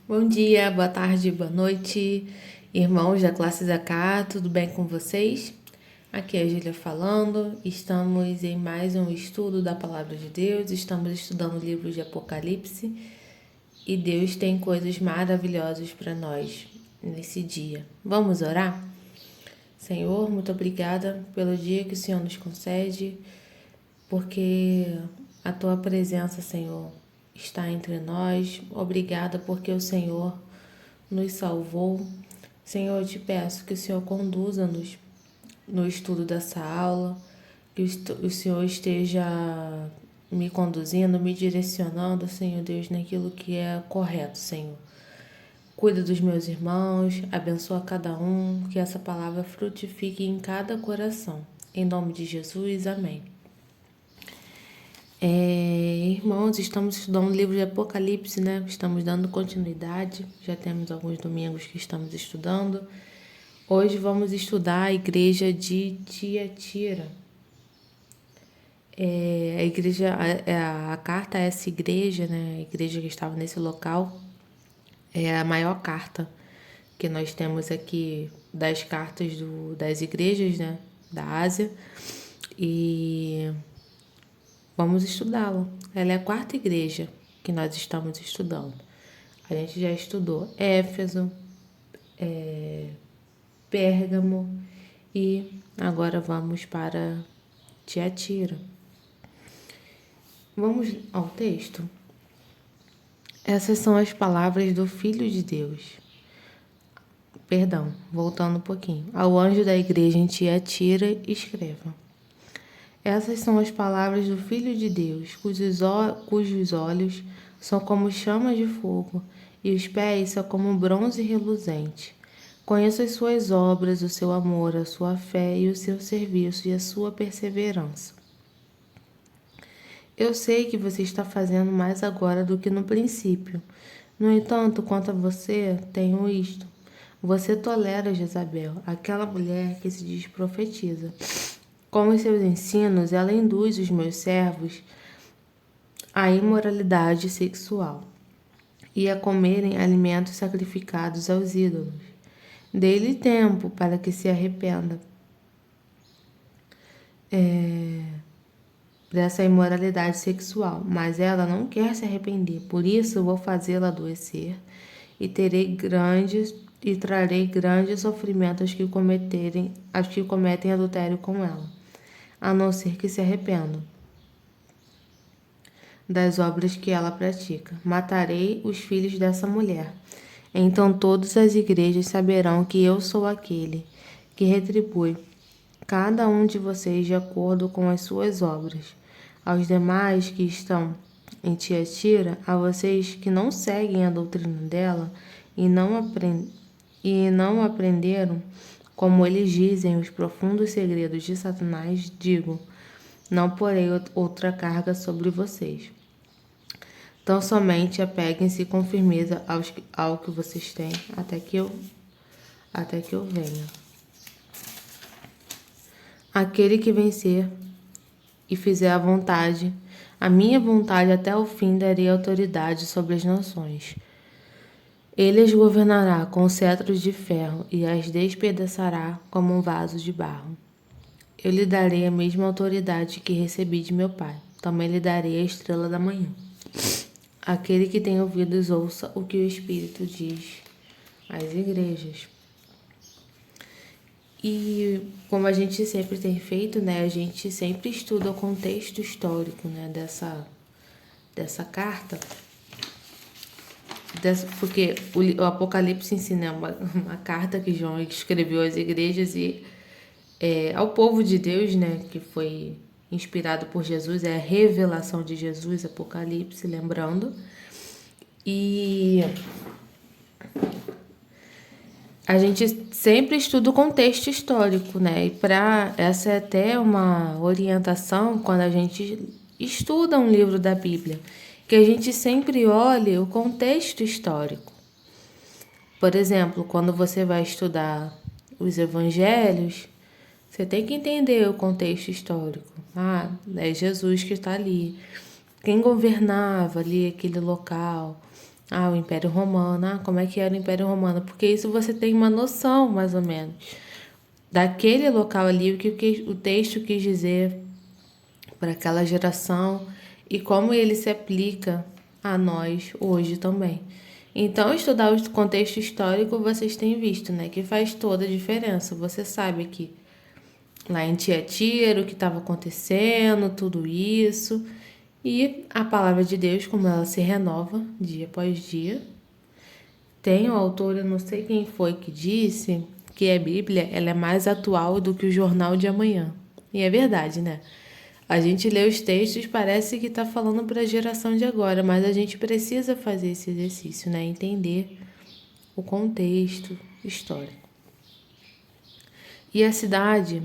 Bom dia, boa tarde, boa noite, irmãos da classe Zacá, tudo bem com vocês? Aqui é a Júlia falando, estamos em mais um estudo da Palavra de Deus, estamos estudando o livro de Apocalipse e Deus tem coisas maravilhosas para nós nesse dia. Vamos orar? Senhor, muito obrigada pelo dia que o Senhor nos concede, porque a Tua presença, Senhor, está entre nós. Obrigada porque o Senhor nos salvou. Senhor, eu te peço que o Senhor conduza-nos no estudo dessa aula, que o Senhor esteja me conduzindo, me direcionando, Senhor Deus, naquilo que é correto, Senhor. Cuida dos meus irmãos, abençoa cada um, que essa palavra frutifique em cada coração. Em nome de Jesus, amém. Irmãos, estamos estudando o livro de Apocalipse, né? Estamos dando continuidade, já temos alguns domingos que estamos estudando. Hoje vamos estudar a igreja de Tiatira. A carta a essa igreja, né? A igreja que estava nesse local, é a maior carta que nós temos aqui das cartas das igrejas, né? Da Ásia. E vamos estudá-la. Ela é a quarta igreja que nós estamos estudando. A gente já estudou Éfeso, Pérgamo e agora vamos para Tiatira. Vamos ao texto? Essas são as palavras do Filho de Deus. Perdão, voltando um pouquinho. Ao anjo da igreja em Tiatira, escreva. Essas são as palavras do Filho de Deus, cujos olhos são como chamas de fogo e os pés são como bronze reluzente. Conheço as suas obras, o seu amor, a sua fé e o seu serviço e a sua perseverança. Eu sei que você está fazendo mais agora do que no princípio. No entanto, quanto a você, tenho isto. Você tolera Jezabel, aquela mulher que se diz profetiza. Com os seus ensinos, ela induz os meus servos à imoralidade sexual e a comerem alimentos sacrificados aos ídolos. Dê-lhe tempo para que se arrependa dessa imoralidade sexual, mas ela não quer se arrepender. Por isso, vou fazê-la adoecer e trarei grandes sofrimentos aos que cometem adultério com ela, a não ser que se arrependam das obras que ela pratica. Matarei os filhos dessa mulher. Então todas as igrejas saberão que eu sou aquele que retribui cada um de vocês de acordo com as suas obras. Aos demais que estão em Tiatira, a vocês que não seguem a doutrina dela e não aprenderam, como eles dizem, os profundos segredos de Satanás, digo: não porei outra carga sobre vocês. Então somente apeguem-se com firmeza ao que vocês têm, até que eu venha. Aquele que vencer e fizer a minha vontade até o fim, darei autoridade sobre as nações. Ele as governará com cetros de ferro e as despedaçará como um vaso de barro. Eu lhe darei a mesma autoridade que recebi de meu Pai. Também lhe darei a estrela da manhã. Aquele que tem ouvidos, ouça o que o Espírito diz às igrejas. E como a gente sempre tem feito, né, a gente sempre estuda o contexto histórico, né, dessa carta, porque o Apocalipse ensina uma carta que João escreveu às igrejas e ao povo de Deus, né, que foi inspirado por Jesus, é a revelação de Jesus, Apocalipse, lembrando. E a gente sempre estuda o contexto histórico, né? E essa é até uma orientação quando a gente estuda um livro da Bíblia, que a gente sempre olhe o contexto histórico. Por exemplo, quando você vai estudar os evangelhos, você tem que entender o contexto histórico. É Jesus que está ali. Quem governava ali aquele local? Ah, o Império Romano. Ah, como é que era o Império Romano? Porque isso você tem uma noção, mais ou menos, daquele local ali, o texto quis dizer para aquela geração e como ele se aplica a nós hoje também. Então, estudar o contexto histórico, vocês têm visto, né, que faz toda a diferença. Você sabe que lá em Tiatira, o que estava acontecendo, tudo isso. E a palavra de Deus, como ela se renova dia após dia. Tem o autor, eu não sei quem foi que disse, que a Bíblia ela é mais atual do que o jornal de amanhã. E é verdade, né? A gente lê os textos, parece que está falando para a geração de agora, mas a gente precisa fazer esse exercício, né? Entender o contexto histórico. E a cidade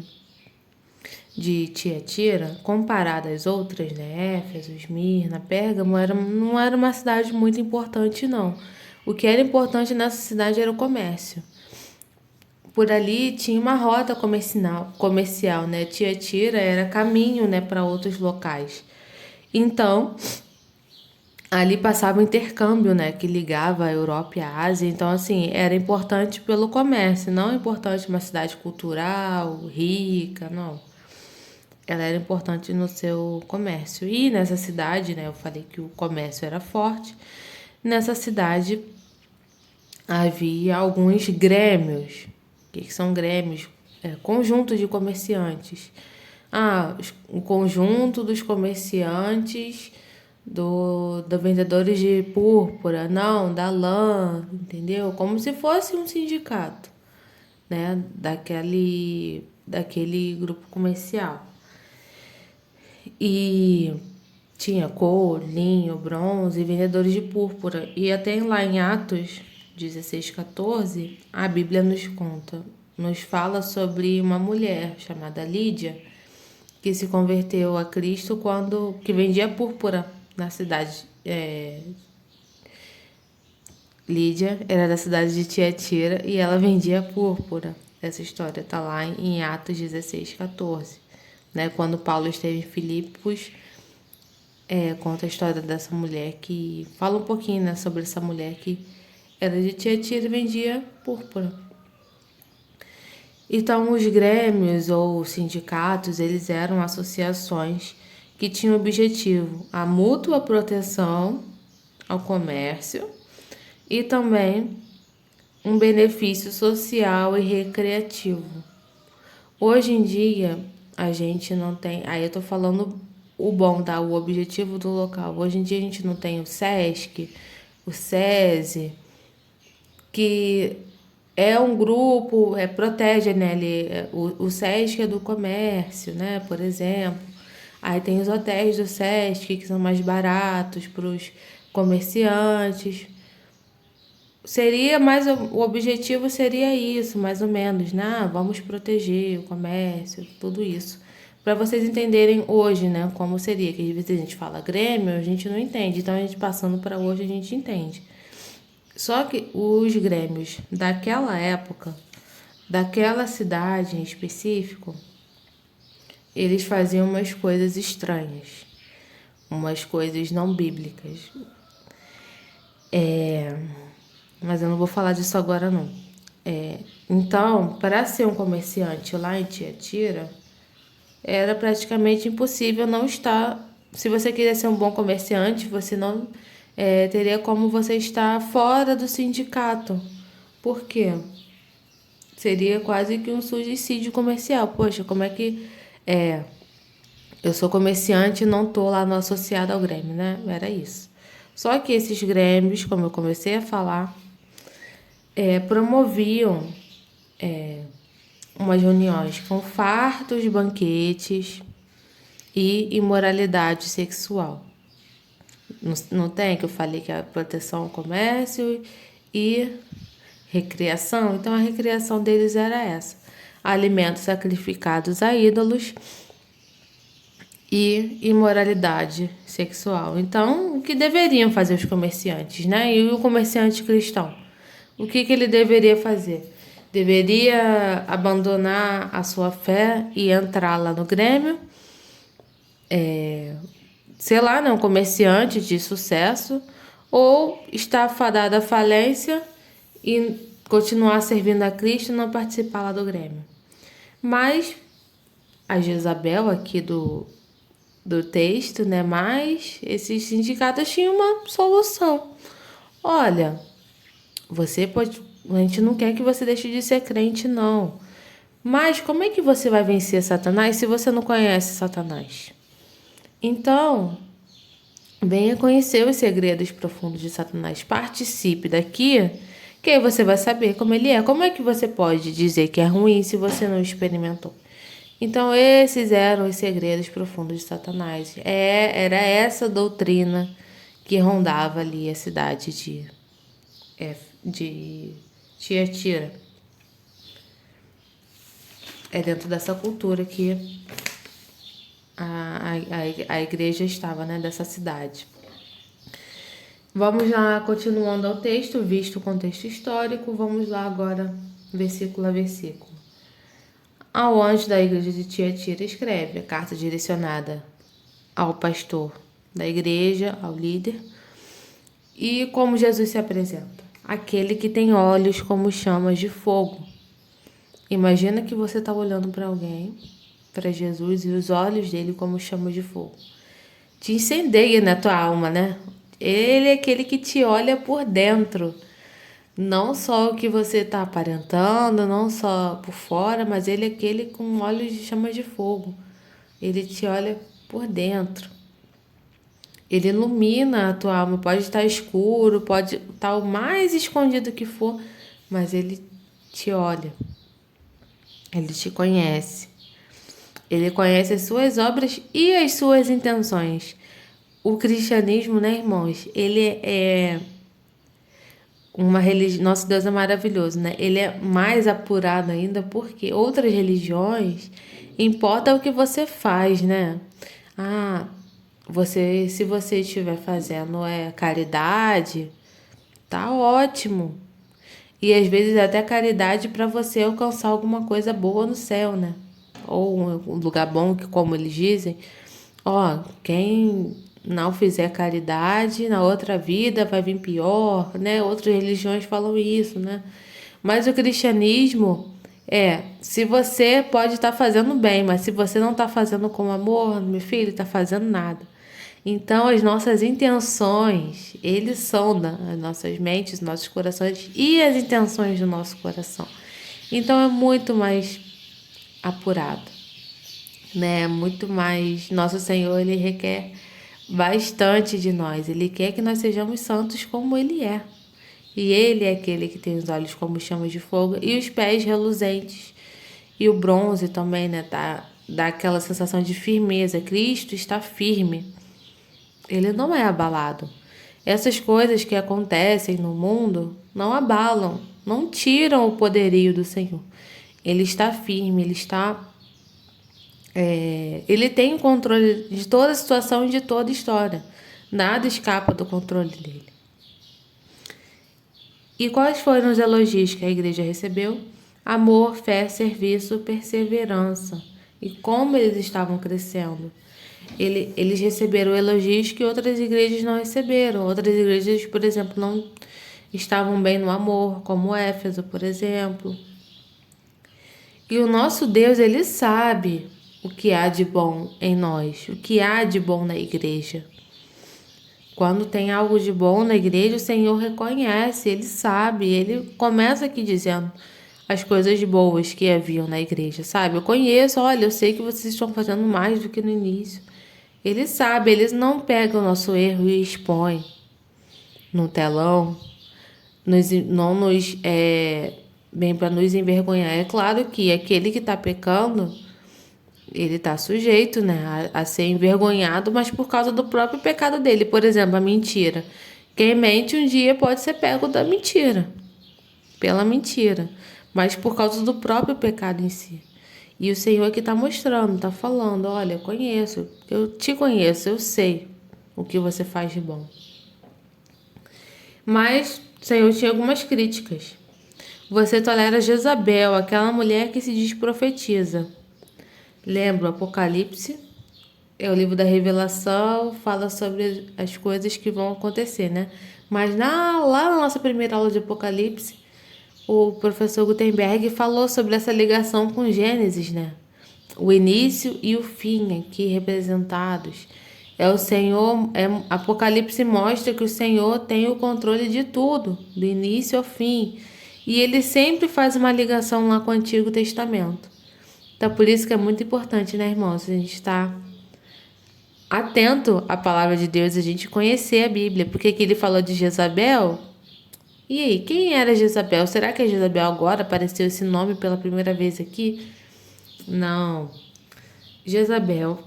de Tiatira, comparada às outras, né, Éfeso, Esmirna, Pérgamo, não era uma cidade muito importante, não. O que era importante nessa cidade era o comércio. Por ali tinha uma rota comercial, né? Tiatira era caminho, né, para outros locais. Então, ali passava o intercâmbio, né, que ligava a Europa e a Ásia. Então, assim, era importante pelo comércio, não importante uma cidade cultural, rica, não. Ela era importante no seu comércio. E nessa cidade, né, eu falei que o comércio era forte. Nessa cidade havia alguns grêmios. O que são grêmios? Conjunto de comerciantes. Ah, o conjunto dos comerciantes do vendedores de púrpura, não, da lã, entendeu? Como se fosse um sindicato, né, daquele grupo comercial. E tinha couro, linho, bronze, vendedores de púrpura. E até lá em Atos 16:14, a Bíblia nos conta, nos fala sobre uma mulher chamada Lídia, que se converteu a Cristo que vendia púrpura na cidade. Lídia era da cidade de Tiatira e ela vendia púrpura. Essa história está lá em Atos 16:14. Né? Quando Paulo esteve em Filipos, conta a história dessa mulher que... Fala um pouquinho, né, sobre essa mulher que era de Tiatira e vendia púrpura. Então, os grêmios ou sindicatos, eles eram associações que tinham objetivo a mútua proteção ao comércio e também um benefício social e recreativo. Hoje em dia, a gente não tem... Aí eu tô falando o bom, tá? O objetivo do local. Hoje em dia a gente não tem o SESC, o SESI, que é um grupo, protege, né? O SESC é do comércio, né? Por exemplo. Aí tem os hotéis do SESC, que são mais baratos para os comerciantes. O objetivo seria isso, mais ou menos, né? Vamos proteger o comércio, tudo isso. Para vocês entenderem hoje, né, como seria, que às vezes a gente fala Grêmio, a gente não entende, então a gente passando para hoje a gente entende. Só que os grêmios daquela época, daquela cidade em específico, eles faziam umas coisas estranhas, umas coisas não bíblicas. Mas eu não vou falar disso agora, não. Então, para ser um comerciante lá em Tiatira, era praticamente impossível não estar... Se você quiser ser um bom comerciante, você não teria como você estar fora do sindicato. Por quê? Seria quase que um suicídio comercial. Poxa, como é que... eu sou comerciante e não estou lá no associado ao Grêmio, né? Era isso. Só que esses grêmios, como eu comecei a falar, promoviam umas reuniões com fartos banquetes e imoralidade sexual. Não tem que eu falei que a proteção ao comércio e recreação? Então a recreação deles era essa: alimentos sacrificados a ídolos e imoralidade sexual. Então, o que deveriam fazer os comerciantes, né? E o comerciante cristão? O que ele deveria fazer? Deveria abandonar a sua fé e entrar lá no Grêmio, sei lá, né, um comerciante de sucesso, ou estar fadada à falência e continuar servindo a Cristo e não participar lá do Grêmio. Mas a Jezabel aqui do texto, né? Mas esses sindicatos tinham uma solução. Olha, você pode... A gente não quer que você deixe de ser crente, não. Mas como é que você vai vencer Satanás se você não conhece Satanás? Então, venha conhecer os segredos profundos de Satanás. Participe daqui, que aí você vai saber como ele é. Como é que você pode dizer que é ruim se você não experimentou? Então, esses eram os segredos profundos de Satanás. Era essa doutrina que rondava ali a cidade de Tiatira. É dentro dessa cultura que a igreja estava, né, dessa cidade. Vamos lá, continuando ao texto, visto o contexto histórico, vamos lá agora, versículo a versículo. Ao anjo da igreja de Tiatira escreve a carta direcionada ao pastor da igreja, ao líder, e como Jesus se apresenta. Aquele que tem olhos como chamas de fogo. Imagina que você está olhando para alguém, para Jesus, e os olhos dele como chamas de fogo. Te incendeia na tua alma, né? Ele é aquele que te olha por dentro. Não só o que você está aparentando, não só por fora, mas ele é aquele com olhos de chamas de fogo. Ele te olha por dentro. Ele ilumina a tua alma. Pode estar escuro, pode estar o mais escondido que for, mas ele te olha. Ele te conhece. Ele conhece as suas obras e as suas intenções. O cristianismo, né, irmãos? Ele é uma religião. Nosso Deus é maravilhoso, né? Ele é mais apurado ainda porque outras religiões importa o que você faz, né? Se você estiver fazendo caridade, tá ótimo. E às vezes até caridade para você alcançar alguma coisa boa no céu, né? Ou um lugar bom, que como eles dizem, quem não fizer caridade na outra vida vai vir pior, né? Outras religiões falam isso, né? Mas o cristianismo se você pode estar fazendo bem, mas se você não está fazendo com amor, meu filho, está fazendo nada. Então, as nossas intenções, ele sonda as nossas mentes, nossos corações e as intenções do nosso coração. Então, é muito mais apurado, né? Muito mais. Nosso Senhor, ele requer bastante de nós. Ele quer que nós sejamos santos como ele é. E ele é aquele que tem os olhos como chamas de fogo e os pés reluzentes. E o bronze também, né? Dá aquela sensação de firmeza. Cristo está firme. Ele não é abalado. Essas coisas que acontecem no mundo não abalam, não tiram o poderio do Senhor. Ele está firme, ele tem o controle de toda a situação e de toda a história. Nada escapa do controle dele. E quais foram os elogios que a igreja recebeu? Amor, fé, serviço, perseverança. E como eles estavam crescendo. Eles receberam elogios que outras igrejas não receberam. Outras igrejas, por exemplo, não estavam bem no amor, como Éfeso, por exemplo. E o nosso Deus, ele sabe o que há de bom em nós, o que há de bom na igreja. Quando tem algo de bom na igreja, o Senhor reconhece, ele sabe, ele começa aqui dizendo as coisas boas que haviam na igreja, sabe? Eu conheço, olha, eu sei que vocês estão fazendo mais do que no início. Ele sabe, eles não pegam o nosso erro e expõem no telão, bem para nos envergonhar. É claro que aquele que está pecando, ele está sujeito, né, a ser envergonhado, mas por causa do próprio pecado dele. Por exemplo, a mentira. Quem mente um dia pode ser pego da mentira, pela mentira, mas por causa do próprio pecado em si. E o Senhor aqui está mostrando, está falando, olha, eu te conheço, eu sei o que você faz de bom. Mas o Senhor tinha algumas críticas. Você tolera Jezabel, aquela mulher que se diz profetiza. Lembra o Apocalipse? É o livro da Revelação, fala sobre as coisas que vão acontecer, né? Mas lá na nossa primeira aula de Apocalipse, o professor Gutenberg falou sobre essa ligação com Gênesis, né? O início e o fim aqui representados. É o Senhor, Apocalipse mostra que o Senhor tem o controle de tudo, do início ao fim. E ele sempre faz uma ligação lá com o Antigo Testamento. Então, por isso que é muito importante, né, irmãos? A gente está atento à palavra de Deus, a gente conhecer a Bíblia. Porque aqui ele falou de Jezabel. E aí, quem era Jezabel? Será que é Jezabel agora? Apareceu esse nome pela primeira vez aqui? Não. Jezabel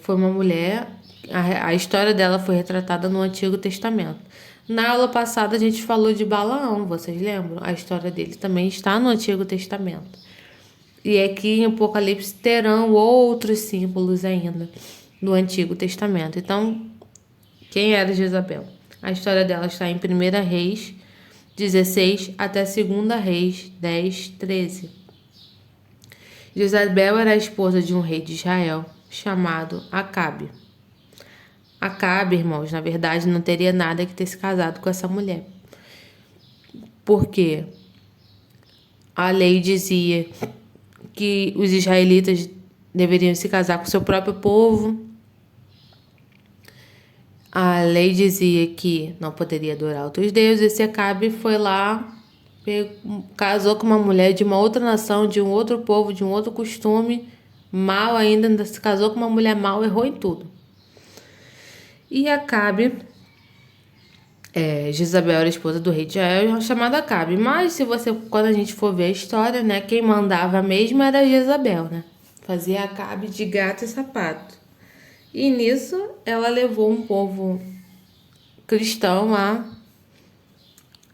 foi uma mulher, a história dela foi retratada no Antigo Testamento. Na aula passada a gente falou de Balaão, vocês lembram? A história dele também está no Antigo Testamento. E aqui em Apocalipse terão outros símbolos ainda do Antigo Testamento. Então, quem era Jezabel? A história dela está em 1 Reis 16 até 2 Reis 10, 13. Jezabel era a esposa de um rei de Israel chamado Acabe. Acabe, irmãos, na verdade não teria nada que ter se casado com essa mulher. Porque a lei dizia que os israelitas deveriam se casar com o seu próprio povo. A lei dizia que não poderia adorar outros deuses. Esse Acabe foi lá, casou com uma mulher de uma outra nação, de um outro povo, de um outro costume, mal ainda se casou com uma mulher mal, errou em tudo. E Acabe, Jezabel era esposa do rei de Israel, chamado Acabe. Mas quando a gente for ver a história, né, quem mandava mesmo era Jezabel, né? Fazia Acabe de gato e sapato. E nisso ela levou um povo cristão a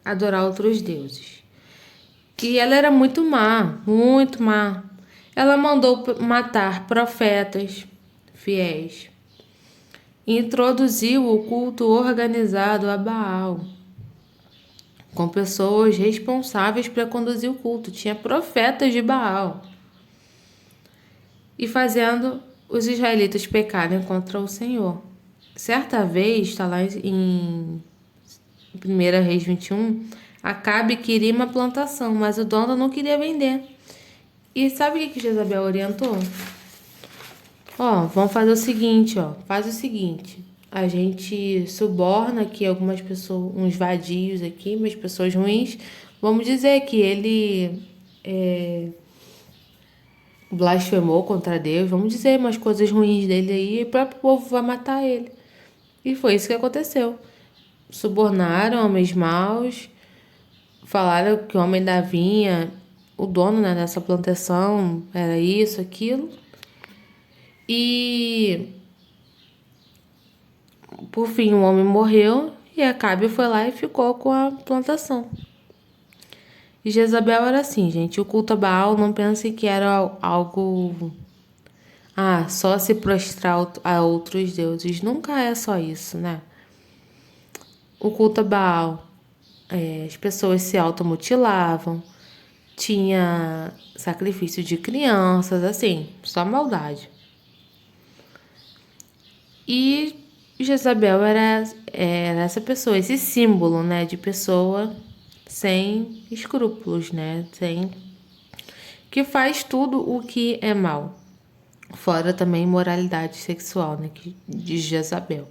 adorar outros deuses. E ela era muito má, muito má. Ela mandou matar profetas fiéis. E introduziu o culto organizado a Baal, com pessoas responsáveis para conduzir o culto. Tinha profetas de Baal. E fazendo os israelitas pecarem contra o Senhor. Certa vez, está lá em 1 Reis 21, Acabe queria uma plantação, mas o dono não queria vender. E sabe o que Jezabel orientou? Vamos fazer o seguinte, faz o seguinte, a gente suborna aqui algumas pessoas, uns vadios aqui, umas pessoas ruins, vamos dizer que ele blasfemou contra Deus, vamos dizer umas coisas ruins dele aí, e o próprio povo vai matar ele. E foi isso que aconteceu. Subornaram homens maus, falaram que o homem da vinha, o dono, né, dessa plantação, era isso, aquilo. E por fim o homem morreu e Acabe foi lá e ficou com a plantação. E Jezabel era assim, gente, o culto a Baal, não pensem que era algo só se prostrar a outros deuses. Nunca é só isso, né? O culto a Baal, as pessoas se automutilavam, tinha sacrifício de crianças, assim, só maldade. E Jezabel era essa pessoa, esse símbolo, né, de pessoa sem escrúpulos, né, que faz tudo o que é mal. Fora também imoralidade sexual, né, de Jezabel.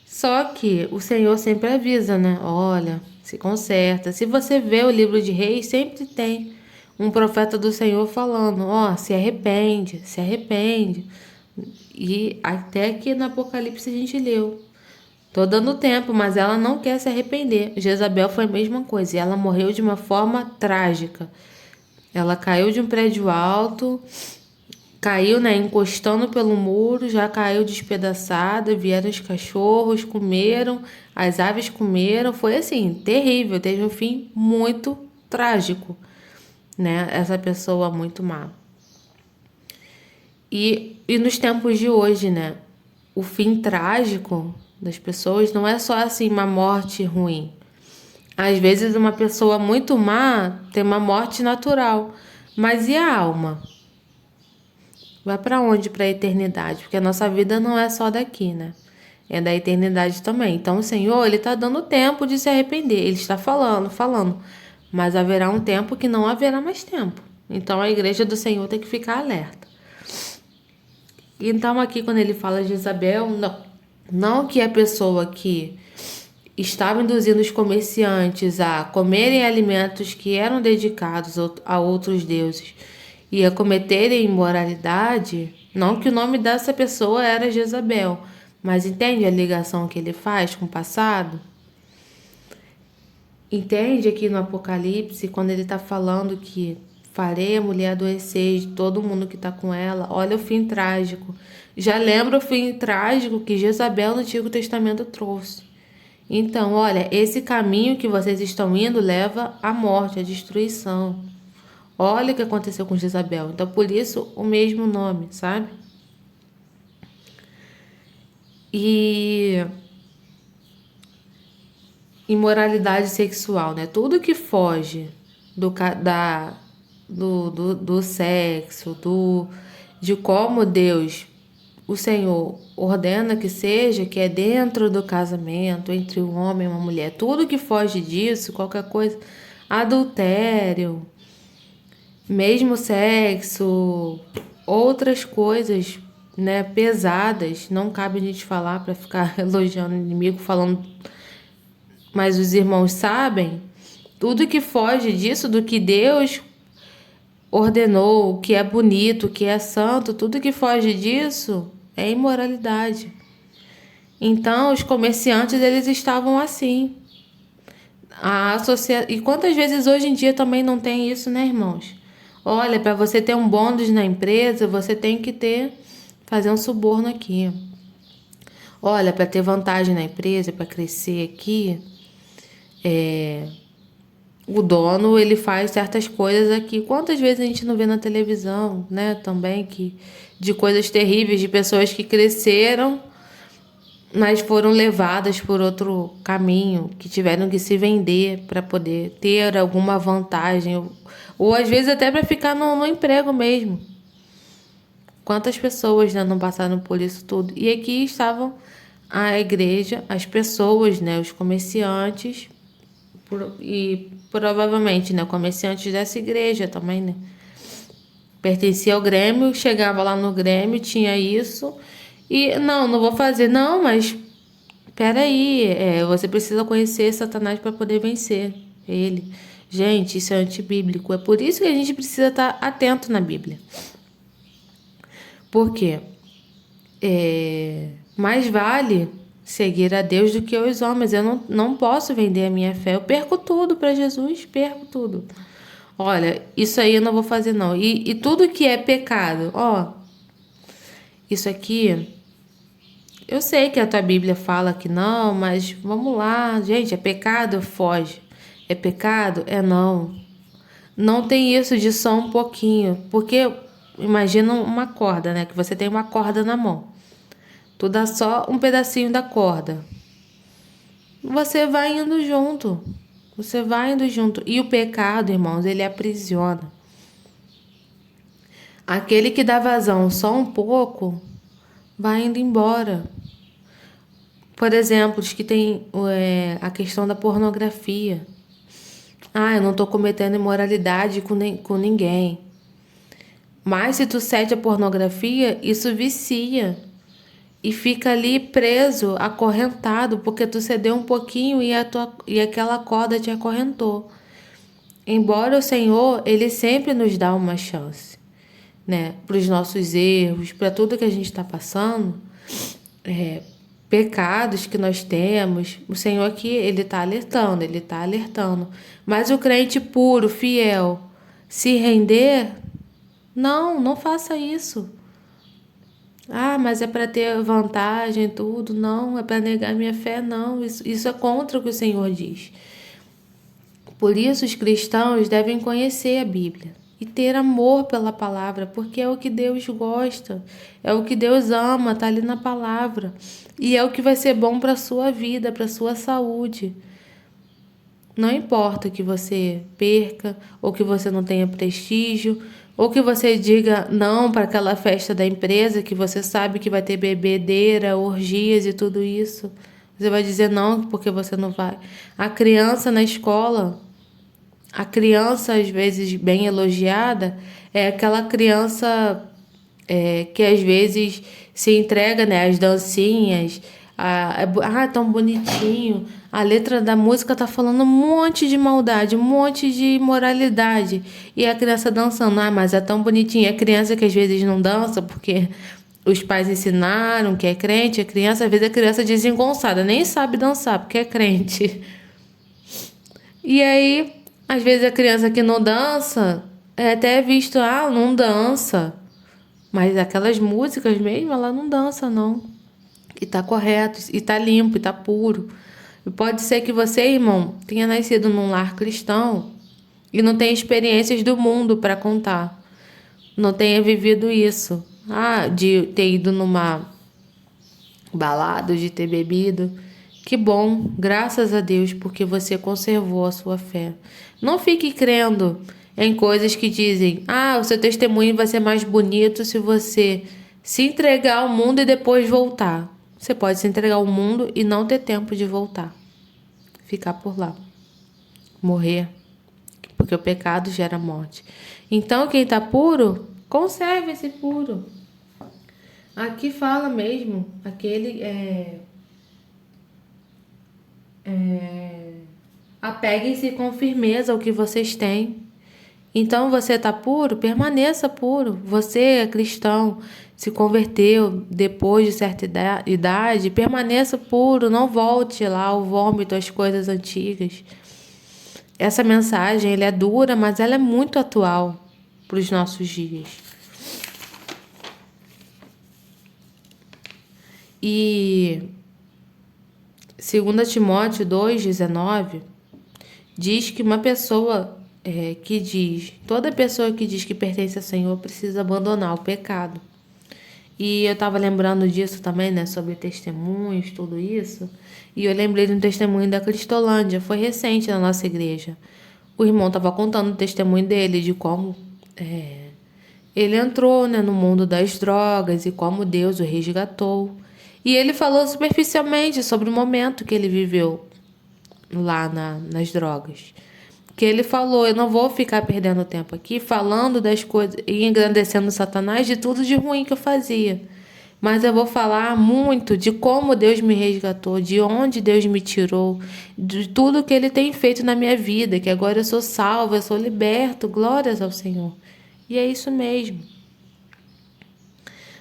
Só que o Senhor sempre avisa, né, olha, se conserta. Se você vê o livro de Reis, sempre tem um profeta do Senhor falando, se arrepende, se arrepende. E até aqui no Apocalipse a gente leu. Tô dando tempo, mas ela não quer se arrepender. Jezabel foi a mesma coisa. E ela morreu de uma forma trágica. Ela caiu de um prédio alto, caiu, né, encostando pelo muro, já caiu despedaçada. Vieram os cachorros, comeram, as aves comeram. Foi assim, terrível. Teve um fim muito trágico, né? Essa pessoa muito má. E nos tempos de hoje, né? O fim trágico das pessoas não é só assim uma morte ruim. Às vezes uma pessoa muito má tem uma morte natural. Mas e a alma? Vai para onde? Para a eternidade. Porque a nossa vida não é só daqui, né? é da eternidade também. Então o Senhor, ele está dando tempo de se arrepender. Ele está falando, mas haverá um tempo que não haverá mais tempo. Então a igreja do Senhor tem que ficar alerta. Então aqui quando ele fala de Jezabel, não que a pessoa que estava induzindo os comerciantes a comerem alimentos que eram dedicados a outros deuses e a cometerem imoralidade, não que o nome dessa pessoa era Jezabel, mas entende a ligação que ele faz com o passado? Entende aqui no Apocalipse, quando ele está falando que farei a mulher adoecer de todo mundo que está com ela, olha o fim trágico. Já lembra o fim trágico que Jezabel no Antigo Testamento trouxe. Então, olha, esse caminho que vocês estão indo leva à morte, à destruição. Olha o que aconteceu com Jezabel. Então, por isso, o mesmo nome, sabe? E imoralidade sexual, né? Tudo que foge do sexo, de como Deus, o Senhor, ordena que seja, que é dentro do casamento, entre um homem e uma mulher. Tudo que foge disso, qualquer coisa, adultério, mesmo sexo, outras coisas, né, pesadas, não cabe a gente falar para ficar elogiando o inimigo, falando, mas os irmãos sabem, tudo que foge disso, do que Deus ordenou, o que é bonito, o que é santo, tudo que foge disso é imoralidade. Então, os comerciantes, eles estavam assim. E quantas vezes hoje em dia também não tem isso, né, irmãos? Olha, para você ter um bônus na empresa, você tem que fazer um suborno aqui. Olha, para ter vantagem na empresa, para crescer aqui, o dono, ele faz certas coisas aqui. Quantas vezes a gente não vê na televisão, né, também, de coisas terríveis, de pessoas que cresceram, mas foram levadas por outro caminho, que tiveram que se vender para poder ter alguma vantagem, ou às vezes até para ficar no emprego mesmo. Quantas pessoas, né, não passaram por isso tudo? E aqui estavam a igreja, as pessoas, né, os comerciantes, e provavelmente, né, comerciantes dessa igreja também, né? Pertencia ao Grêmio, chegava lá no Grêmio, tinha isso, e não vou fazer. Não, mas peraí, você precisa conhecer Satanás para poder vencer ele. Gente, isso é antibíblico. É por isso que a gente precisa estar atento na Bíblia. Por quê? Mais vale seguir a Deus do que aos homens. Eu não posso vender a minha fé. Eu perco tudo para Jesus, perco tudo. Olha, isso aí eu não vou fazer não. E tudo que é pecado, isso aqui, eu sei que a tua Bíblia fala que não, mas vamos lá, gente, é pecado? Foge. É pecado? Não. Não tem isso de só um pouquinho, porque imagina uma corda, né? Que você tem uma corda na mão. Tu dá só um pedacinho da corda. Você vai indo junto. Você vai indo junto. E o pecado, irmãos, ele aprisiona. Aquele que dá vazão só um pouco, vai indo embora. Por exemplo, os que tem a questão da pornografia. Eu não estou cometendo imoralidade com ninguém. Mas se tu cede a pornografia, isso vicia. E fica ali preso, acorrentado, porque tu cedeu um pouquinho e aquela corda te acorrentou. Embora o Senhor, ele sempre nos dá uma chance, né? Para os nossos erros, para tudo que a gente está passando, pecados que nós temos, o Senhor aqui, ele está alertando. Mas o crente puro, fiel, se render, não faça isso. Mas é para ter vantagem, tudo. Não, é para negar minha fé, não. Isso é contra o que o Senhor diz. Por isso, os cristãos devem conhecer a Bíblia e ter amor pela palavra, porque é o que Deus gosta, é o que Deus ama, está ali na palavra. E é o que vai ser bom para a sua vida, para a sua saúde. Não importa que você perca ou que você não tenha prestígio, Ou que você diga não para aquela festa da empresa que você sabe que vai ter bebedeira, orgias e tudo isso. Você vai dizer não porque você não vai. A criança na escola, a criança às vezes bem elogiada, é aquela criança que às vezes se entrega, né, às dancinhas. Tão bonitinho. A letra da música tá falando um monte de maldade, um monte de imoralidade. E a criança dançando. Mas é tão bonitinho. A criança que às vezes não dança porque os pais ensinaram que é crente. A criança, às vezes, é criança desengonçada, nem sabe dançar porque é crente. E aí, às vezes, a criança que não dança é até visto, não dança. Mas aquelas músicas mesmo, ela não dança, não. E tá correto, e tá limpo, e tá puro. E pode ser que você, irmão, tenha nascido num lar cristão e não tenha experiências do mundo para contar. Não tenha vivido isso. De ter ido numa balada, de ter bebido. Que bom, graças a Deus, porque você conservou a sua fé. Não fique crendo em coisas que dizem: o seu testemunho vai ser mais bonito se você se entregar ao mundo e depois voltar. Você pode se entregar ao mundo e não ter tempo de voltar. Ficar por lá. Morrer. Porque o pecado gera morte. Então, quem está puro, conserve-se puro. Aqui fala mesmo, aquele apeguem-se com firmeza ao que vocês têm. Então você está puro? Permaneça puro. Você é cristão, se converteu depois de certa idade, permaneça puro, não volte lá ao vômito, às coisas antigas. Essa mensagem ela é dura, mas ela é muito atual para os nossos dias. E 2 Timóteo 2,19 diz que uma pessoa toda pessoa que diz que pertence ao Senhor precisa abandonar o pecado. E eu estava lembrando disso também, né, sobre testemunhos, tudo isso. E eu lembrei de um testemunho da Cristolândia, foi recente na nossa igreja. O irmão estava contando o testemunho dele, de como ele entrou, né, no mundo das drogas e como Deus o resgatou. E ele falou superficialmente sobre o momento que ele viveu lá nas drogas. Que ele falou: eu não vou ficar perdendo tempo aqui falando das coisas e engrandecendo Satanás de tudo de ruim que eu fazia. Mas eu vou falar muito de como Deus me resgatou, de onde Deus me tirou, de tudo que Ele tem feito na minha vida, que agora eu sou salvo, eu sou liberto, glórias ao Senhor. E é isso mesmo.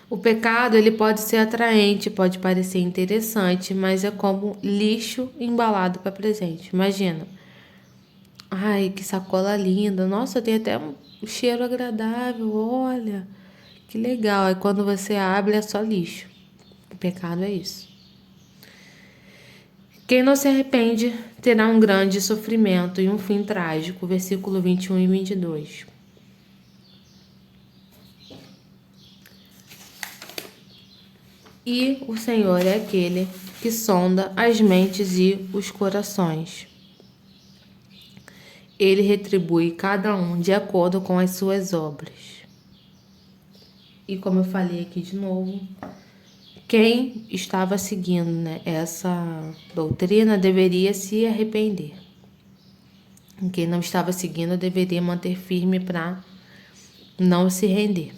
O pecado, ele pode ser atraente, pode parecer interessante, mas é como lixo embalado para presente. Imagina. Ai, que sacola linda. Nossa, tem até um cheiro agradável. Olha, que legal. Aí quando você abre é só lixo. O pecado é isso. Quem não se arrepende terá um grande sofrimento e um fim trágico. Versículo 21 e 22. E o Senhor é aquele que sonda as mentes e os corações. Ele retribui cada um de acordo com as suas obras. E como eu falei aqui de novo, quem estava seguindo, né, essa doutrina deveria se arrepender. Quem não estava seguindo deveria manter firme para não se render.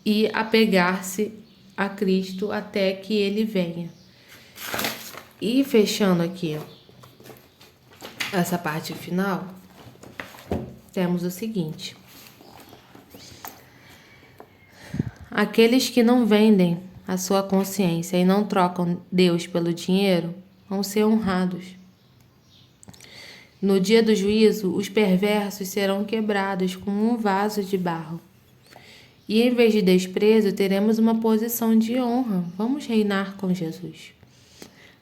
E apegar-se a Cristo até que Ele venha. E fechando aqui essa parte final, temos o seguinte: aqueles que não vendem a sua consciência e não trocam Deus pelo dinheiro vão ser honrados. No dia do juízo, os perversos serão quebrados como um vaso de barro. E em vez de desprezo, teremos uma posição de honra. Vamos reinar com Jesus.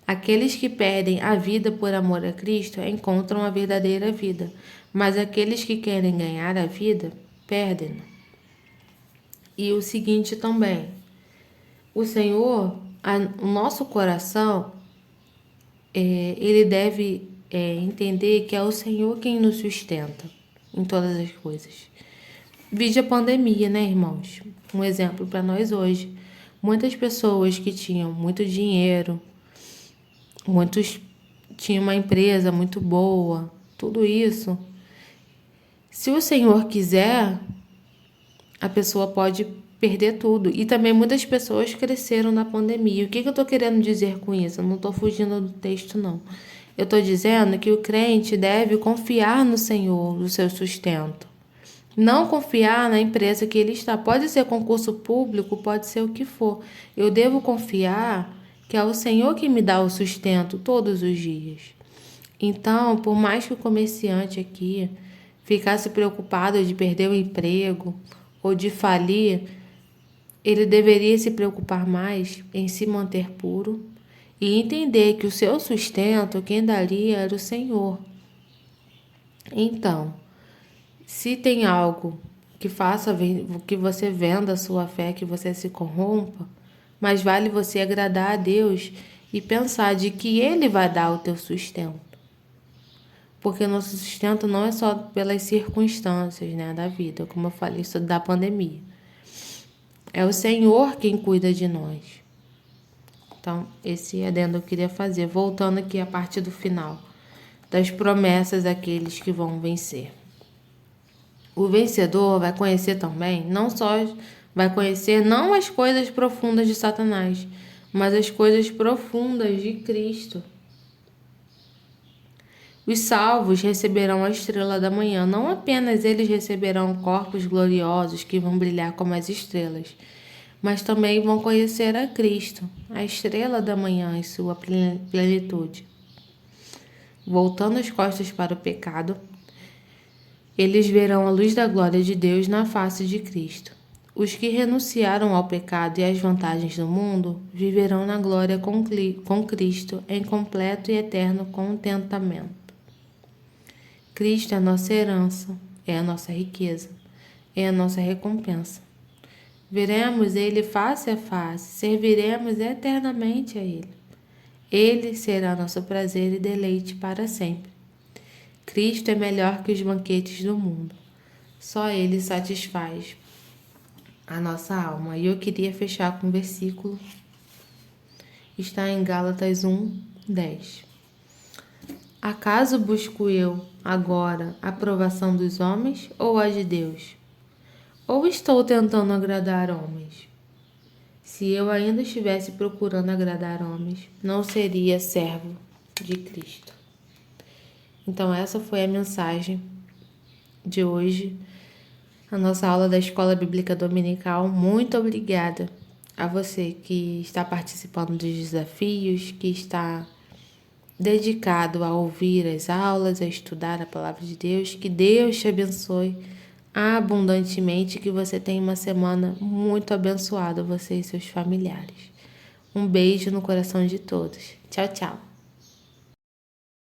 Aqueles que perdem a vida por amor a Cristo encontram a verdadeira vida, mas aqueles que querem ganhar a vida, perdem-na. E o seguinte também, o Senhor, o nosso coração, ele deve entender que é o Senhor quem nos sustenta. em todas as coisas. Vide a pandemia, né, irmãos? Um exemplo para nós hoje. Muitas pessoas que tinham muito dinheiro, muitos tinham uma empresa muito boa, tudo isso. Se o Senhor quiser, a pessoa pode perder tudo. E também muitas pessoas cresceram na pandemia. O que eu estou querendo dizer com isso? Eu não estou fugindo do texto, não. Eu estou dizendo que o crente deve confiar no Senhor, no seu sustento. Não confiar na empresa que ele está. Pode ser concurso público, pode ser o que for. Eu devo confiar que é o Senhor que me dá o sustento todos os dias. Então, por mais que o comerciante aqui ficasse preocupado de perder o emprego ou de falir, ele deveria se preocupar mais em se manter puro e entender que o seu sustento, quem daria era o Senhor. Então, se tem algo que faça que você venda a sua fé, que você se corrompa, mas vale você agradar a Deus e pensar de que Ele vai dar o teu sustento. Porque nosso sustento não é só pelas circunstâncias, né, da vida, como eu falei, isso da pandemia. É o Senhor quem cuida de nós. Então, esse adendo eu queria fazer. Voltando aqui à parte do final, das promessas daqueles que vão vencer. O vencedor vai conhecer também, vai conhecer não as coisas profundas de Satanás, mas as coisas profundas de Cristo. Os salvos receberão a estrela da manhã. Não apenas eles receberão corpos gloriosos que vão brilhar como as estrelas, mas também vão conhecer a Cristo, a estrela da manhã em sua plenitude. Voltando as costas para o pecado, eles verão a luz da glória de Deus na face de Cristo. Os que renunciaram ao pecado e às vantagens do mundo viverão na glória com Cristo em completo e eterno contentamento. Cristo é a nossa herança, é a nossa riqueza, é a nossa recompensa. Veremos Ele face a face, serviremos eternamente a Ele. Ele será nosso prazer e deleite para sempre. Cristo é melhor que os banquetes do mundo. Só Ele satisfaz a nossa alma. E eu queria fechar com um versículo. Está em Gálatas 1:10. Acaso busco eu, agora, a aprovação dos homens ou a de Deus? Ou estou tentando agradar homens? Se eu ainda estivesse procurando agradar homens, não seria servo de Cristo. Então essa foi a mensagem de hoje, a nossa aula da Escola Bíblica Dominical. Muito obrigada a você que está participando dos desafios, que está dedicado a ouvir as aulas, a estudar a Palavra de Deus. Que Deus te abençoe abundantemente, que você tenha uma semana muito abençoada, você e seus familiares. Um beijo no coração de todos. Tchau, tchau.